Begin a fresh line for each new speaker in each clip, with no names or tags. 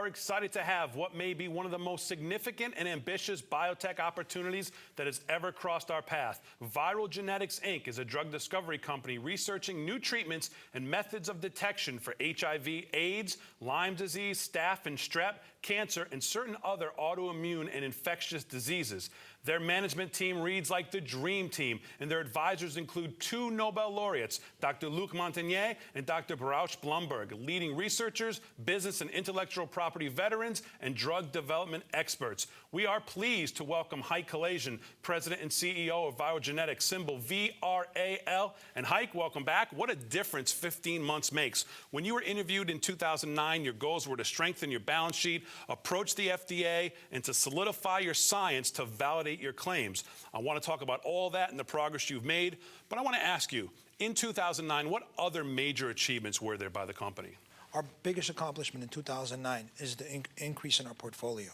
are excited to have what may be one of the most significant and ambitious biotech opportunities that has ever crossed our path. Viral Genetics, Inc. is a drug discovery company researching new treatments and methods of detection for HIV, AIDS, Lyme disease, staph and strep, cancer, and certain other autoimmune and infectious diseases. Their management team reads like the dream team, and their advisors include 2 Nobel laureates, Dr. Luc Montagnier and Dr. Barash Blumberg, leading researchers, business and intellectual property veterans, and drug development experts. We are pleased to welcome Hayk Kalajian, President and CEO of Viral Genetics, symbol VRAL. And Hayk, welcome back. What a difference 15 months makes. When you were interviewed in 2009, your goals were to strengthen your balance sheet, approach the FDA, and to solidify your science to validate your claims. I want to talk about all that and the progress you've made, but I want to ask you, in 2009, what other major achievements were there by the company?
Our biggest accomplishment in 2009 is the increase in our portfolio.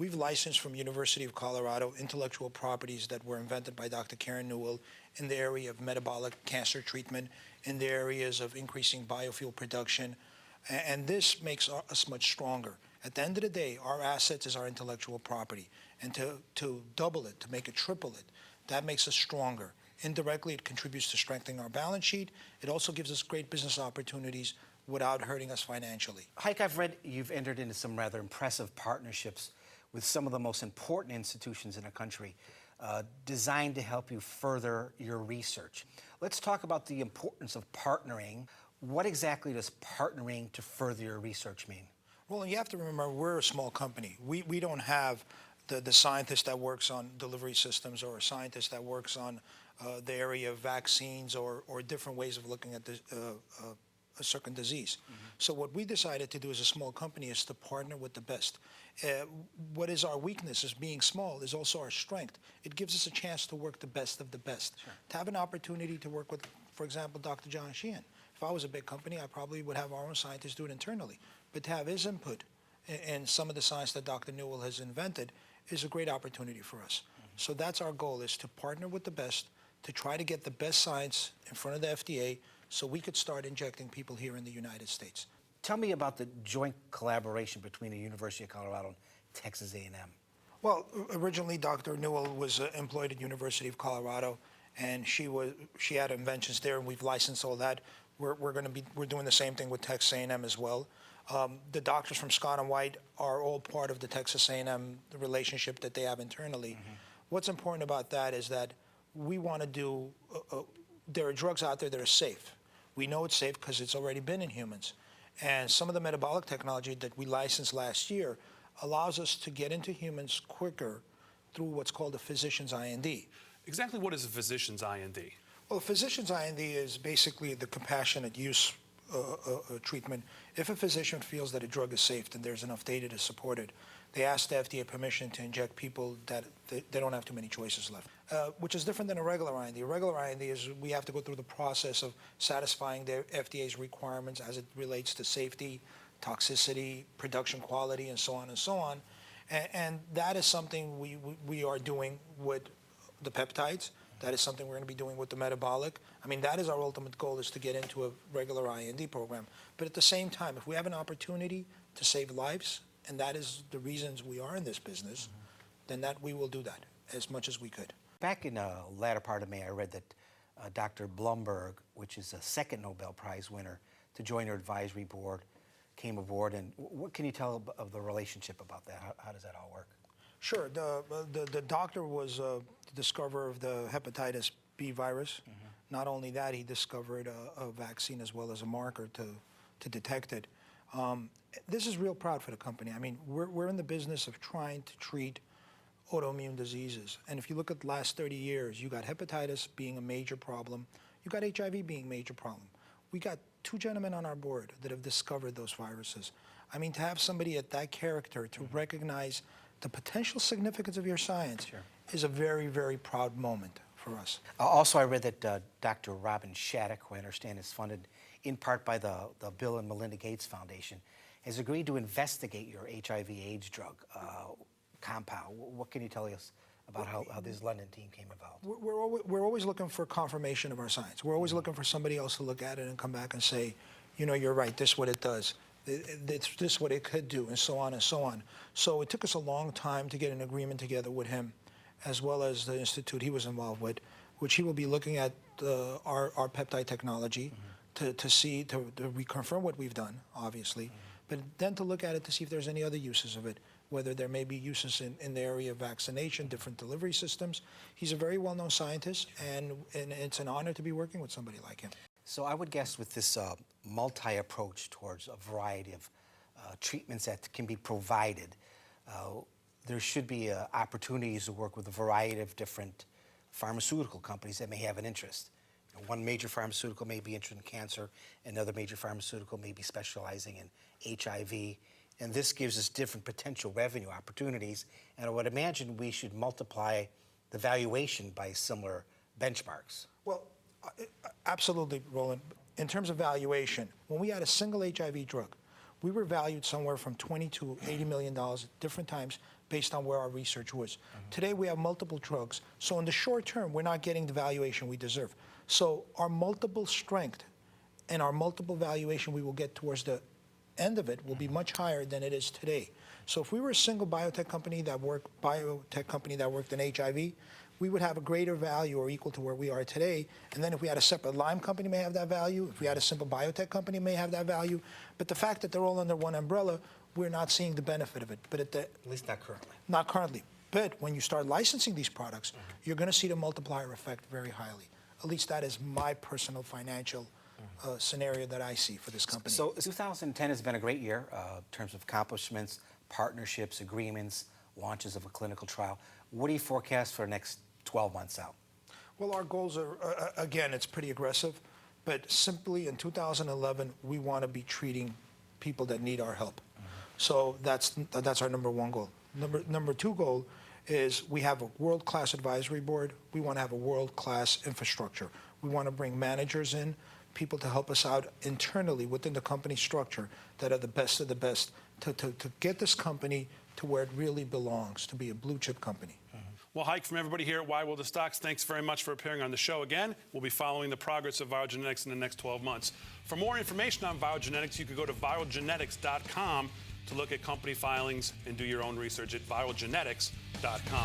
We've licensed from University of Colorado intellectual properties that were invented by Dr. Karen Newell in the area of metabolic cancer treatment, in the areas of increasing biofuel production, and this makes us much stronger. At the end of the day, our assets is our intellectual property, and to double it, to make it triple it, that makes us stronger. Indirectly, it contributes to strengthening our balance sheet. It also gives us great business opportunities without hurting us financially.
Hayk, I've read you've entered into some rather impressive partnerships with some of the most important institutions in the country, designed to help you further your research. Let's talk about the importance of partnering. What exactly does partnering to further your research mean?
Well, you have to remember, we're a small company. We don't have the scientist that works on delivery systems or a scientist that works on the area of vaccines or different ways of looking at a certain disease. So what we decided to do as a small company is to partner with the best. What is our weakness is being small is also our strength. It gives us a chance to work the best of the best.
Sure.
To have an opportunity to work with, for example, Dr. John Sheehan. If I was a big company, I probably would have our own scientists do it internally. But to have his input in some of the science that Dr. Newell has invented is a great opportunity for us. So that's our goal, is to partner with the best, to try to get the best science in front of the FDA so we could start injecting people here in the United States.
Tell me about the joint collaboration between the University of Colorado and Texas A&M.
Well, originally Dr. Newell was employed at University of Colorado, and she had inventions there, and we've licensed all that. We're doing the same thing with Texas A&M as well. The doctors from Scott and White are all part of the Texas A&M relationship that they have internally. What's important about that is that we want to do, there are drugs out there that are safe. We know it's safe because it's already been in humans. And some of the metabolic technology that we licensed last year allows us to get into humans quicker through what's called a physician's IND.
Exactly what is a physician's IND?
Well, a physician's IND is basically the compassionate use treatment. If a physician feels that a drug is safe and there's enough data to support it, they ask the FDA permission to inject people that they don't have too many choices left, which is different than a regular IND. A regular IND is we have to go through the process of satisfying the FDA's requirements as it relates to safety, toxicity, production quality, and so on and so on. And that is something we are doing with the peptides. That is something we're going to be doing with the metabolic. I mean, that is our ultimate goal, is to get into a regular IND program. But at the same time, if we have an opportunity to save lives, and that is the reasons we are in this business, then that we will do that as much as we could.
Back in the latter part of May, I read that Dr. Blumberg, which is a second Nobel Prize winner, to join your advisory board, came aboard. And what can you tell of the relationship about that? How does that all work?
Sure. The doctor was the discoverer of the hepatitis B virus. Not only that, he discovered a vaccine as well as a marker to detect it. This is real proud for the company. I mean, we're in the business of trying to treat autoimmune diseases. And if you look at the last 30 years, you got hepatitis being a major problem. You got HIV being a major problem. We got 2 gentlemen on our board that have discovered those viruses. I mean, to have somebody at that character to recognize the potential significance of your science is a very, very proud moment for us.
Also, I read that Dr. Robin Shattuck, who I understand is funded in part by the Bill and Melinda Gates Foundation, has agreed to investigate your HIV/AIDS drug compound. What can you tell us about how this London team came about?
We're always looking for confirmation of our science. We're always looking for somebody else to look at it and come back and say, you know, you're right, this is what it does. It's this what it could do, and so on and so on. So it took us a long time to get an agreement together with him, as well as the institute he was involved with, which he will be looking at our peptide technology to reconfirm what we've done, obviously, but then to look at it to see if there's any other uses of it, whether there may be uses in the area of vaccination, different delivery systems. He's a very well-known scientist, and it's an honor to be working with somebody like him.
So I would guess with this multi-approach towards a variety of treatments that can be provided, there should be opportunities to work with a variety of different pharmaceutical companies that may have an interest. One major pharmaceutical may be interested in cancer, another major pharmaceutical may be specializing in HIV, and this gives us different potential revenue opportunities, and I would imagine we should multiply the valuation by similar benchmarks.
Well, absolutely, Roland. In terms of valuation, when we had a single HIV drug, we were valued somewhere from $20 to $80 million at different times based on where our research was. Today we have multiple drugs, so in the short term, we're not getting the valuation we deserve. So our multiple strength and our multiple valuation we will get towards the end of it will be much higher than it is today. So if we were a single biotech company that worked in HIV, we would have a greater value or equal to where we are today. And then if we had a separate Lyme company, may have that value. If we had a simple biotech company, may have that value. But the fact that they're all under one umbrella, we're not seeing the benefit of it. But at
least not currently.
Not currently. But when you start licensing these products, you're going to see the multiplier effect very highly. At least that is my personal financial scenario that I see for this company.
So 2010 has been a great year in terms of accomplishments, partnerships, agreements, launches of a clinical trial. What do you forecast for the next 12 months out?
Well, our goals are, again, it's pretty aggressive, but simply in 2011, we want to be treating people that need our help. So that's our number one goal. Number two goal is we have a world-class advisory board. We want to have a world-class infrastructure. We want to bring managers in, people to help us out internally within the company structure that are the best of the best to get this company to where it really belongs, to be a blue-chip company.
Well, Hike, from everybody here at Why Will the Stocks, thanks very much for appearing on the show again. We'll be following the progress of viral genetics in the next 12 months. For more information on viral genetics, you can go to viralgenetics.com to look at company filings and do your own research at viralgenetics.com.